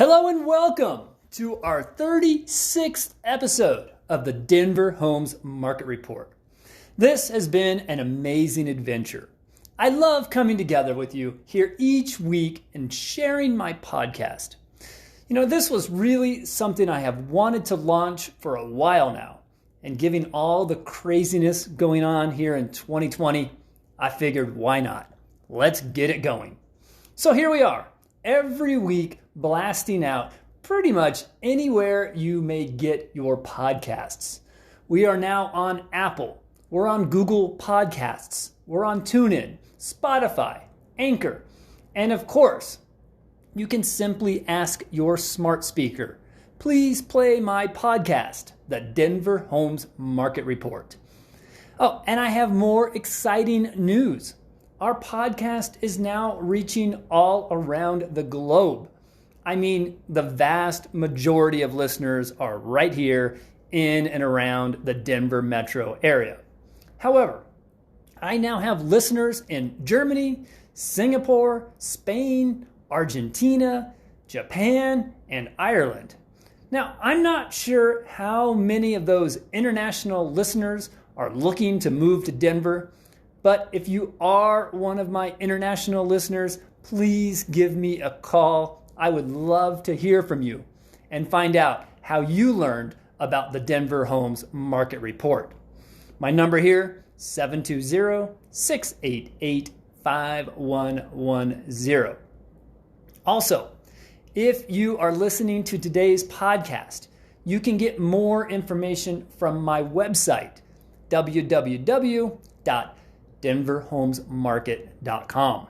Hello and welcome to our 36th episode of the Denver Homes Market Report. This has been an amazing adventure. I love coming together with you here each week and sharing my podcast. This was really something I have wanted to launch for a while now. And given all the craziness going on here in 2020, I figured why not? Let's get it going. So here we are, every week blasting out pretty much anywhere you may get your podcasts. We are now on Apple, we're on Google Podcasts, we're on TuneIn, Spotify, Anchor, and of course, you can simply ask your smart speaker, please play my podcast, the Denver Homes Market Report. Oh, and I have more exciting news. Our podcast is now reaching all around the globe. I mean, the vast majority of listeners are right here in and around the Denver metro area. However, I now have listeners in Germany, Singapore, Spain, Argentina, Japan, and Ireland. Now, I'm not sure how many of those international listeners are looking to move to Denver, but if you are one of my international listeners, please give me a call. I would love to hear from you and find out how you learned about the Denver Homes Market Report. My number here, 720-688-5110. Also, if you are listening to today's podcast, you can get more information from my website, www.denverhomesmarket.com.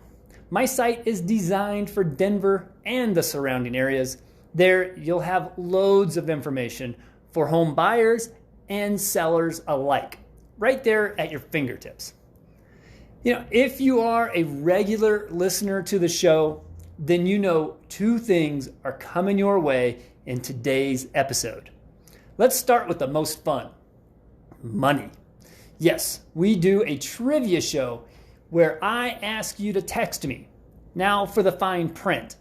My site is designed for Denver and the surrounding areas. There you'll have loads of information for home buyers and sellers alike, right there at your fingertips. If you are a regular listener to the show, then you know two things are coming your way in today's episode. Let's start with the most fun, money. Yes, we do a trivia show where I ask you to text me. Now for the fine print.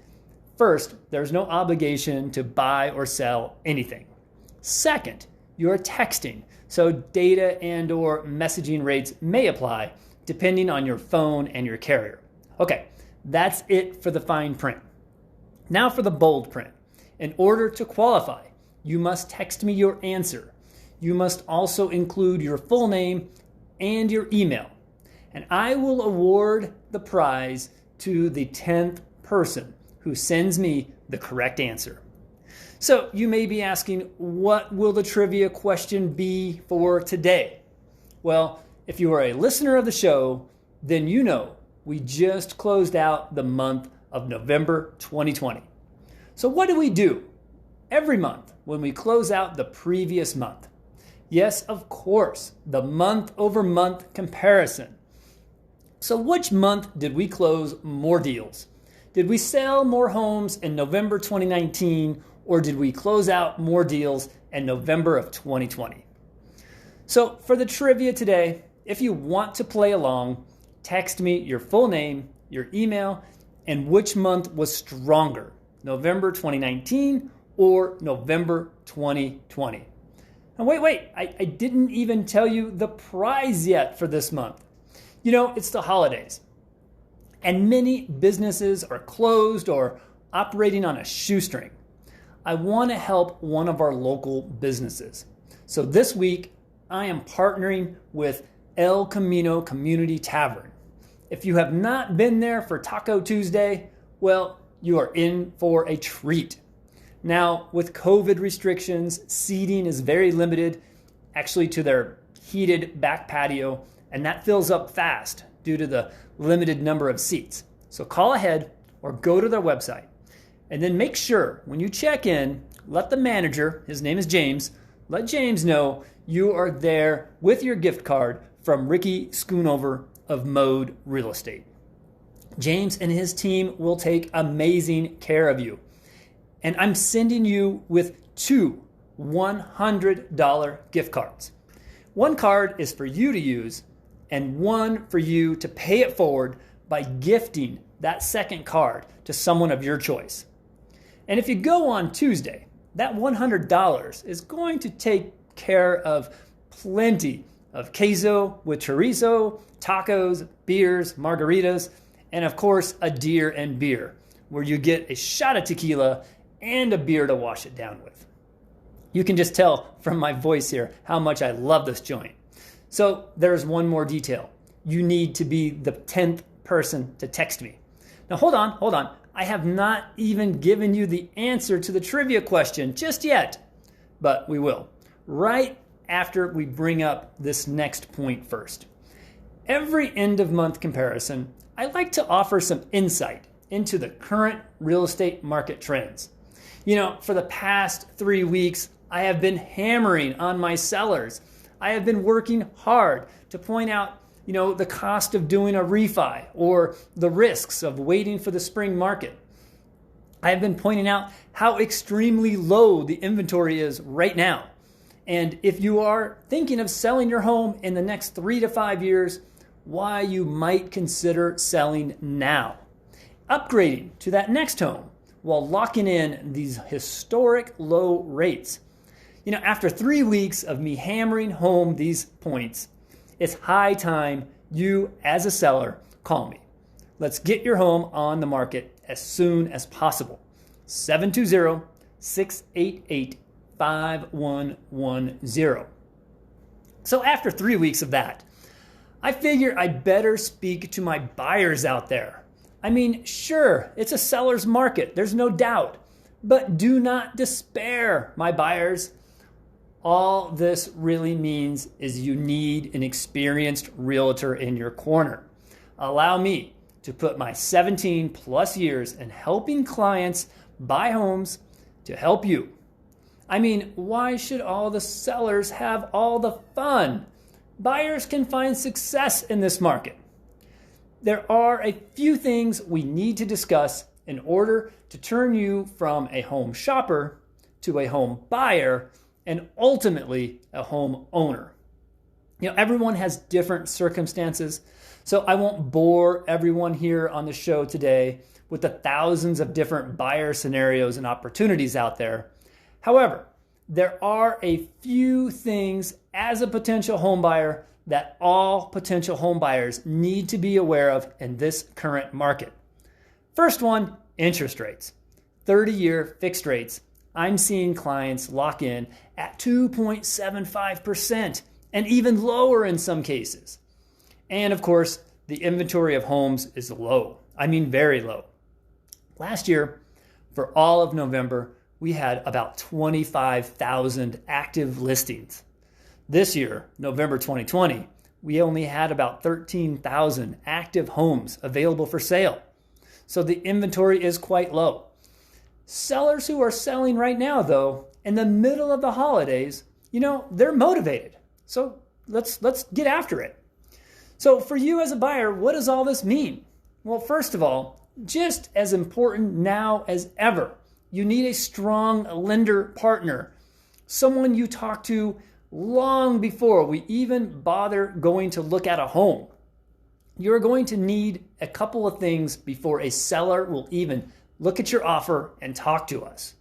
First, there's no obligation to buy or sell anything. Second, you're texting, so data and or messaging rates may apply depending on your phone and your carrier. Okay, that's it for the fine print. Now for the bold print. In order to qualify, you must text me your answer. You must also include your full name and your email. And I will award the prize to the 10th person who sends me the correct answer. So you may be asking, what will the trivia question be for today? Well, if you are a listener of the show, then you know we just closed out the month of November 2020. So what do we do every month when we close out the previous month? Yes, of course, the month-over-month comparison. So which month did we close more deals? Did we sell more homes in November 2019, or did we close out more deals in November of 2020? So for the trivia today, if you want to play along, text me your full name, your email, and which month was stronger, November 2019 or November 2020. And wait, I didn't even tell you the prize yet for this month. It's the holidays, and many businesses are closed or operating on a shoestring. I want to help one of our local businesses. So this week, I am partnering with El Camino Community Tavern. If you have not been there for Taco Tuesday, well, you are in for a treat. Now, with COVID restrictions, seating is very limited, actually to their heated back patio, and that fills up fast due to the limited number of seats. So call ahead or go to their website. And then make sure when you check in, let the manager, his name is James, let James know you are there with your gift card from Ricky.schoonover of Mode Real Estate. James and his team will take amazing care of you. And I'm sending you with two $100 gift cards. One card is for you to use and one for you to pay it forward by gifting that second card to someone of your choice. And if you go on Tuesday, that $100 is going to take care of plenty of queso with chorizo, tacos, beers, margaritas, and of course a deer and beer, where you get a shot of tequila and a beer to wash it down with. You can just tell from my voice here how much I love this joint. So there's one more detail. You need to be the 10th person to text me. Now hold on. I have not even given you the answer to the trivia question just yet, but we will, right after we bring up this next point first. Every end of month comparison, I like to offer some insight into the current real estate market trends. For the past 3 weeks, I have been hammering on my sellers. I have been working hard to point out, the cost of doing a refi or the risks of waiting for the spring market. I have been pointing out how extremely low the inventory is right now. And if you are thinking of selling your home in the next 3 to 5 years, why you might consider selling now. Upgrading to that next home while locking in these historic low rates. After 3 weeks of me hammering home these points, it's high time you, as a seller, call me. Let's get your home on the market as soon as possible. 720-688-5110. So after 3 weeks of that, I figure I better speak to my buyers out there. Sure, it's a seller's market, there's no doubt. But do not despair, my buyers. All this really means is you need an experienced realtor in your corner. Allow me to put my 17 plus years in helping clients buy homes to help you. Why should all the sellers have all the fun? Buyers can find success in this market. There are a few things we need to discuss in order to turn you from a home shopper to a home buyer and ultimately a home owner. Everyone has different circumstances, so I won't bore everyone here on the show today with the thousands of different buyer scenarios and opportunities out there. However, there are a few things as a potential home buyer that all potential home buyers need to be aware of in this current market. First one, interest rates. 30-year fixed rates. I'm seeing clients lock in at 2.75% and even lower in some cases. And of course, the inventory of homes is low. Very low. Last year, for all of November, we had about 25,000 active listings. This year, November 2020, we only had about 13,000 active homes available for sale. So the inventory is quite low. Sellers who are selling right now, though, in the middle of the holidays, they're motivated. So let's get after it. So for you as a buyer, what does all this mean? Well, first of all, just as important now as ever, you need a strong lender partner, someone you talk to long before we even bother going to look at a home. You're going to need a couple of things before a seller will even look at your offer and talk to us.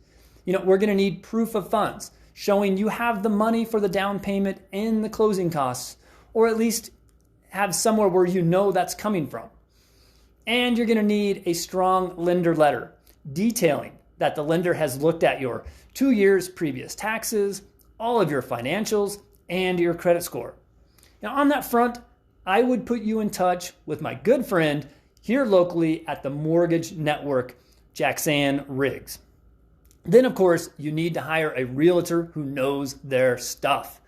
We're going to need proof of funds, showing you have the money for the down payment and the closing costs, or at least have somewhere where that's coming from. And you're going to need a strong lender letter detailing that the lender has looked at your 2 years previous taxes, all of your financials, and your credit score. Now on that front, I would put you in touch with my good friend here locally at the Mortgage Network, Jackson Riggs. Then, of course, you need to hire a realtor who knows their stuff.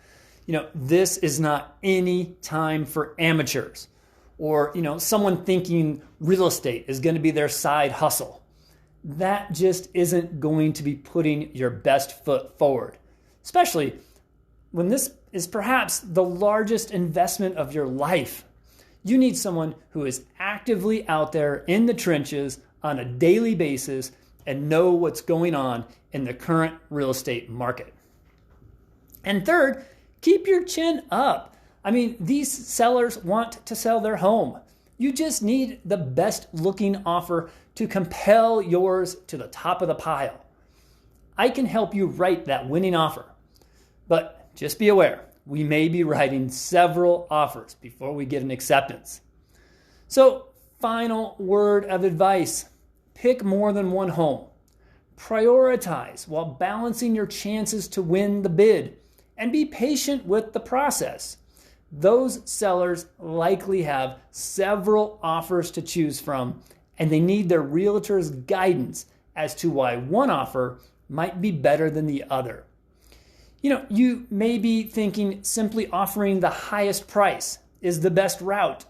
This is not any time for amateurs or, someone thinking real estate is going to be their side hustle. That just isn't going to be putting your best foot forward, especially when this is perhaps the largest investment of your life. You need someone who is actively out there in the trenches on a daily basis and know what's going on in the current real estate market. And third, keep your chin up. These sellers want to sell their home. You just need the best looking offer to compel yours to the top of the pile. I can help you write that winning offer. But just be aware, we may be writing several offers before we get an acceptance. So, final word of advice, pick more than one home. Prioritize while balancing your chances to win the bid, and be patient with the process. Those sellers likely have several offers to choose from, and they need their realtor's guidance as to why one offer might be better than the other. You may be thinking simply offering the highest price is the best route.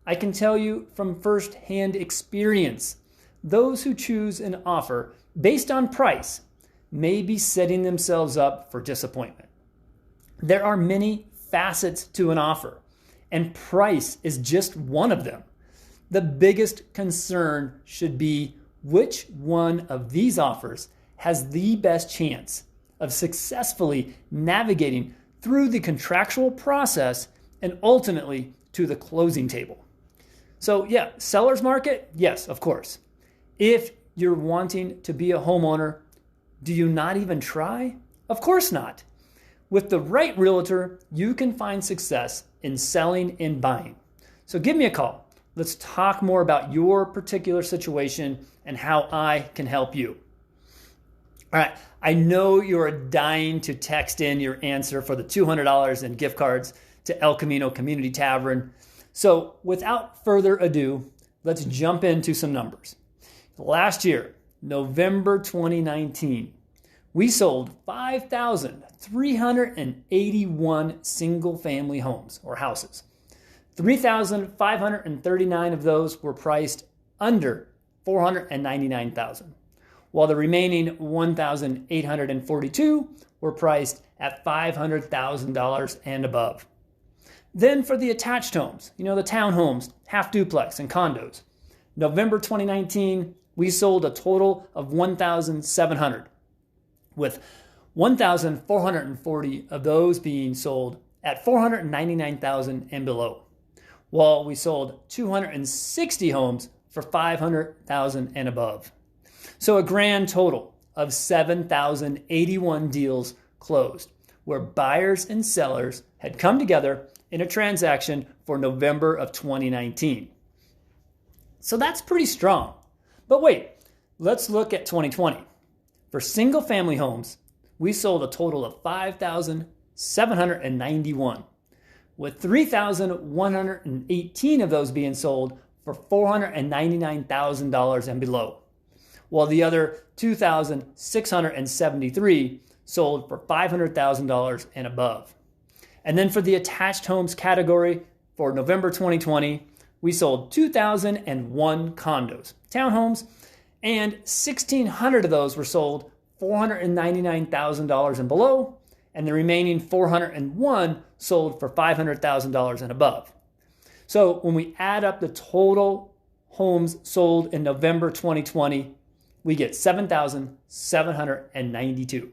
I can tell you from firsthand experience, those who choose an offer based on price may be setting themselves up for disappointment. There are many facets to an offer, and price is just one of them. The biggest concern should be which one of these offers has the best chance of successfully navigating through the contractual process and ultimately to the closing table. So yeah, seller's market, yes, of course. If you're wanting to be a homeowner, do you not even try? Of course not. With the right realtor, you can find success in selling and buying. So give me a call. Let's talk more about your particular situation and how I can help you. All right, I know you're dying to text in your answer for the $200 in gift cards to El Camino Community Tavern. So without further ado, let's jump into some numbers. Last year, November 2019, we sold 5,381 single-family homes or houses. 3,539 of those were priced under $499,000, while the remaining 1,842 were priced at $500,000 and above. Then for the attached homes, the townhomes, half duplex, and condos, November 2019, we sold a total of 1,700, with 1,440 of those being sold at $499,000 and below, while we sold 260 homes for $500,000 and above. So a grand total of 7,081 deals closed, where buyers and sellers had come together in a transaction for November of 2019. So that's pretty strong. But wait, let's look at 2020. For single-family homes, we sold a total of 5,791, with 3,118 of those being sold for $499,000 and below, while the other 2,673 sold for $500,000 and above. And then for the attached homes category, for November 2020, we sold 2,001 condos, townhomes, and 1,600 of those were sold $499,000 and below, and the remaining 401 sold for $500,000 and above. So when we add up the total homes sold in November 2020, we get 7,792.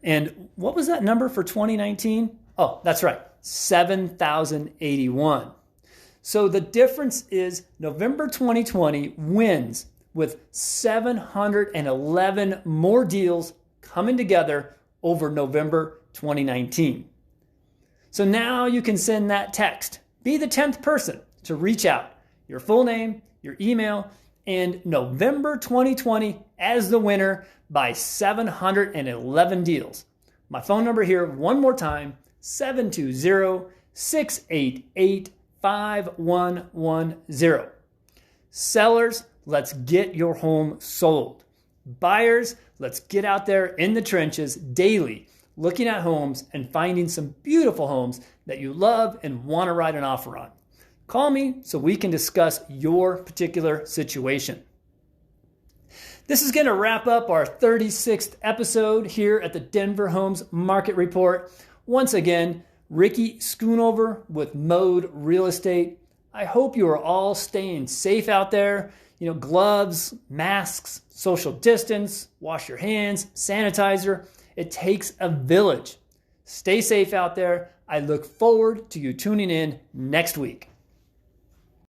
And what was that number for 2019? Oh, that's right, 7,081. So the difference is November 2020 wins with 711 more deals coming together over November 2019. So now you can send that text. Be the 10th person to reach out. Your full name, your email, and November 2020 as the winner by 711 deals. My phone number here one more time, 720-688-5110. Sellers, let's get your home sold. Buyers, let's get out there in the trenches daily, looking at homes and finding some beautiful homes that you love and want to write an offer on. Call me so we can discuss your particular situation. This is going to wrap up our 36th episode here at the Denver Homes Market Report. Once again, Ricky Schoonover with Mode Real Estate. I hope you are all staying safe out there. Gloves, masks, social distance, wash your hands, sanitizer. It takes a village. Stay safe out there. I look forward to you tuning in next week.